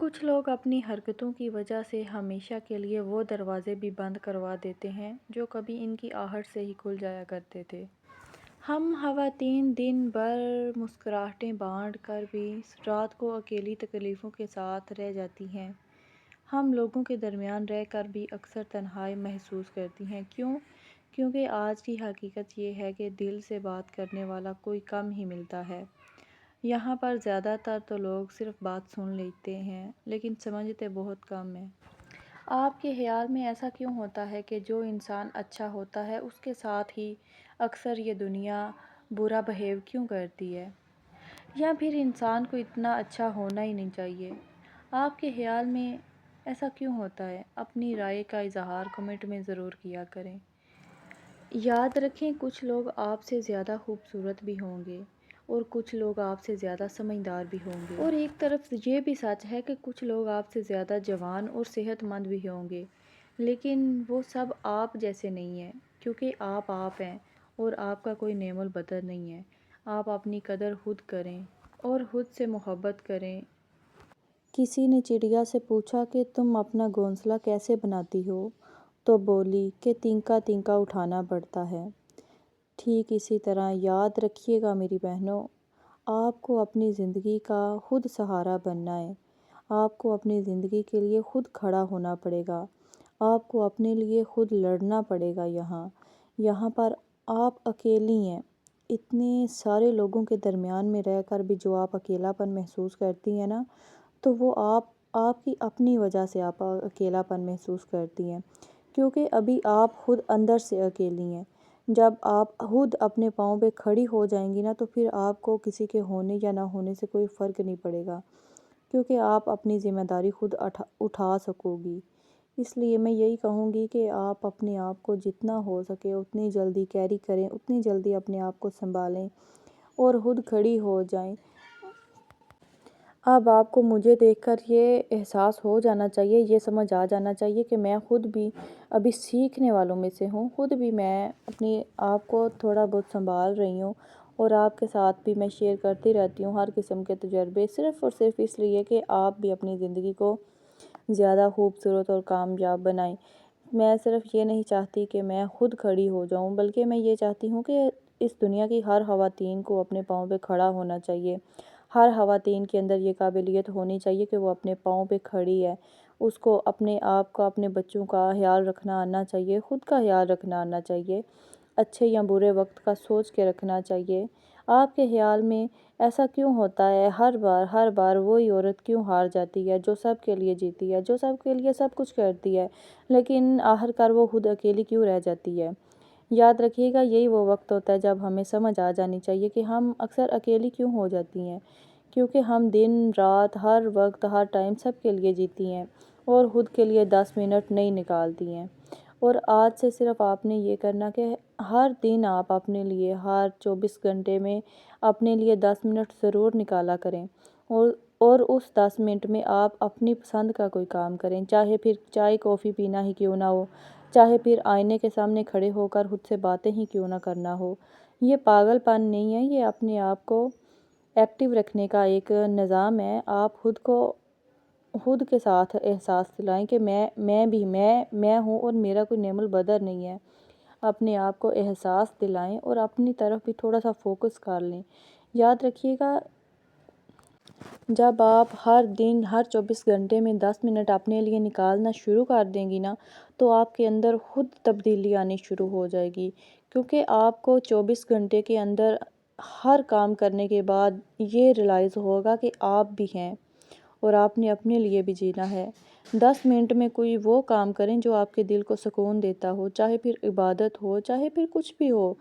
کچھ لوگ اپنی حرکتوں کی وجہ سے ہمیشہ کے لیے وہ دروازے بھی بند کروا دیتے ہیں جو کبھی ان کی آہٹ سے ہی کھل جایا کرتے تھے۔ ہم خواتین دن بھر مسکراہٹیں بانٹ کر بھی رات کو اکیلی تکلیفوں کے ساتھ رہ جاتی ہیں۔ ہم لوگوں کے درمیان رہ کر بھی اکثر تنہائی محسوس کرتی ہیں۔ کیوں؟ کیونکہ آج کی حقیقت یہ ہے کہ دل سے بات کرنے والا کوئی کم ہی ملتا ہے۔ یہاں پر زیادہ تر تو لوگ صرف بات سن لیتے ہیں لیکن سمجھتے بہت کم ہیں۔ آپ کے خیال میں ایسا کیوں ہوتا ہے کہ جو انسان اچھا ہوتا ہے اس کے ساتھ ہی اکثر یہ دنیا برا بہیو کیوں کرتی ہے؟ یا پھر انسان کو اتنا اچھا ہونا ہی نہیں چاہیے؟ آپ کے خیال میں ایسا کیوں ہوتا ہے؟ اپنی رائے کا اظہار کمنٹ میں ضرور کیا کریں۔ یاد رکھیں، کچھ لوگ آپ سے زیادہ خوبصورت بھی ہوں گے اور کچھ لوگ آپ سے زیادہ سمجھدار بھی ہوں گے، اور ایک طرف یہ بھی سچ ہے کہ کچھ لوگ آپ سے زیادہ جوان اور صحت مند بھی ہوں گے، لیکن وہ سب آپ جیسے نہیں ہیں، کیونکہ آپ ہیں اور آپ کا کوئی نعم البدر نہیں ہے۔ آپ اپنی قدر خود کریں اور خود سے محبت کریں۔ کسی نے چڑیا سے پوچھا کہ تم اپنا گھونسلہ کیسے بناتی ہو؟ تو بولی کہ تنکا تنکا اٹھانا پڑتا ہے۔ ٹھیک اسی طرح یاد رکھیے گا میری بہنوں، آپ کو اپنی زندگی کا خود سہارا بننا ہے۔ آپ کو اپنی زندگی کے لیے خود کھڑا ہونا پڑے گا۔ آپ کو اپنے لیے خود لڑنا پڑے گا۔ یہاں پر آپ اکیلی ہیں۔ اتنے سارے لوگوں کے درمیان میں رہ کر بھی جو آپ اکیلا پن محسوس کرتی ہیں نا، تو وہ آپ کی اپنی وجہ سے آپ اکیلا پن محسوس کرتی ہیں، کیونکہ ابھی آپ خود اندر سے اکیلی ہیں۔ جب آپ خود اپنے پاؤں پہ کھڑی ہو جائیں گی نا، تو پھر آپ کو کسی کے ہونے یا نہ ہونے سے کوئی فرق نہیں پڑے گا، کیونکہ آپ اپنی ذمہ داری خود اٹھا سکو گی۔ اس لیے میں یہی کہوں گی کہ آپ اپنے آپ کو جتنا ہو سکے اتنی جلدی کیری کریں، اتنی جلدی اپنے آپ کو سنبھالیں اور خود کھڑی ہو جائیں۔ اب آپ کو مجھے دیکھ کر یہ احساس ہو جانا چاہیے، یہ سمجھ آ جانا چاہیے کہ میں خود بھی ابھی سیکھنے والوں میں سے ہوں۔ خود بھی میں اپنی آپ کو تھوڑا بہت سنبھال رہی ہوں اور آپ کے ساتھ بھی میں شیئر کرتی رہتی ہوں ہر قسم کے تجربے، صرف اور صرف اس لیے کہ آپ بھی اپنی زندگی کو زیادہ خوبصورت اور کامیاب بنائیں۔ میں صرف یہ نہیں چاہتی کہ میں خود کھڑی ہو جاؤں، بلکہ میں یہ چاہتی ہوں کہ اس دنیا کی ہر خواتین کو اپنے پاؤں پہ کھڑا ہونا چاہیے۔ ہر خواتین کے اندر یہ قابلیت ہونی چاہیے کہ وہ اپنے پاؤں پہ کھڑی ہے۔ اس کو اپنے آپ کا، اپنے بچوں کا خیال رکھنا آنا چاہیے، خود کا خیال رکھنا آنا چاہیے، اچھے یا برے وقت کا سوچ کے رکھنا چاہیے۔ آپ کے خیال میں ایسا کیوں ہوتا ہے؟ ہر بار وہی عورت کیوں ہار جاتی ہے جو سب کے لیے جیتی ہے، جو سب کے لیے سب کچھ کرتی ہے، لیکن آخرکار وہ خود اکیلی کیوں رہ جاتی ہے؟ یاد رکھیے گا، یہی وہ وقت ہوتا ہے جب ہمیں سمجھ آ جانی چاہیے کہ ہم اکثر اکیلی کیوں ہو جاتی ہیں، کیونکہ ہم دن رات ہر وقت ہر ٹائم سب کے لیے جیتی ہیں اور خود کے لیے 10 منٹ نہیں نکالتی ہیں۔ اور آج سے صرف آپ نے یہ کرنا کہ ہر دن آپ اپنے لیے ہر 24 گھنٹے میں اپنے لیے 10 منٹ ضرور نکالا کریں، اور اس 10 منٹ میں آپ اپنی پسند کا کوئی کام کریں، چاہے پھر چائے کافی پینا ہی کیوں نہ ہو، چاہے پھر آئینے کے سامنے کھڑے ہو کر خود سے باتیں ہی کیوں نہ کرنا ہو۔ یہ پاگل پن نہیں ہے، یہ اپنے آپ کو ایکٹیو رکھنے کا ایک نظام ہے۔ آپ خود کے ساتھ احساس دلائیں کہ میں ہوں اور میرا کوئی نعم البدر نہیں ہے۔ اپنے آپ کو احساس دلائیں اور اپنی طرف بھی تھوڑا سا فوکس کر لیں۔ یاد رکھیے گا، جب آپ ہر دن ہر 24 گھنٹے میں 10 منٹ اپنے لیے نکالنا شروع کر دیں گی نا، تو آپ کے اندر خود تبدیلی آنی شروع ہو جائے گی، کیونکہ آپ کو 24 گھنٹے کے اندر ہر کام کرنے کے بعد یہ ریلائز ہوگا کہ آپ بھی ہیں اور آپ نے اپنے لیے بھی جینا ہے۔ 10 منٹ میں کوئی وہ کام کریں جو آپ کے دل کو سکون دیتا ہو، چاہے پھر عبادت ہو، چاہے پھر کچھ بھی ہو،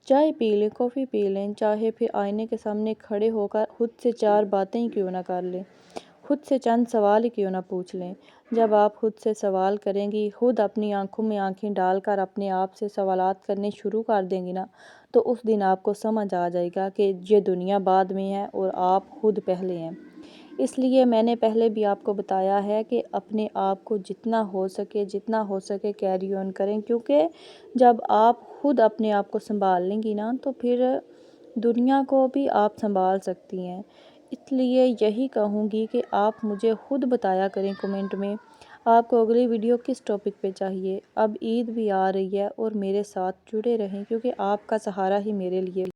چائے پی لیں، کافی پی لیں، چاہے پھر آئینے کے سامنے کھڑے ہو کر خود سے 4 باتیں ہی کیوں نہ کر لیں، خود سے چند سوال ہی کیوں نہ پوچھ لیں۔ جب آپ خود سے سوال کریں گی، خود اپنی آنکھوں میں آنکھیں ڈال کر اپنے آپ سے سوالات کرنے شروع کر دیں گی نا، تو اس دن آپ کو سمجھ آ جائے گا کہ یہ دنیا بعد میں ہے اور آپ خود پہلے ہیں۔ اس لیے میں نے پہلے بھی آپ کو بتایا ہے کہ اپنے آپ کو جتنا ہو سکے کیری آن کریں، کیونکہ جب آپ خود اپنے آپ کو سنبھال لیں گی نا، تو پھر دنیا کو بھی آپ سنبھال سکتی ہیں۔ اس لیے یہی کہوں گی کہ آپ مجھے خود بتایا کریں کمنٹ میں آپ کو اگلی ویڈیو کس ٹاپک پہ چاہیے۔ اب عید بھی آ رہی ہے اور میرے ساتھ جڑے رہیں کیونکہ آپ کا سہارا ہی میرے لیے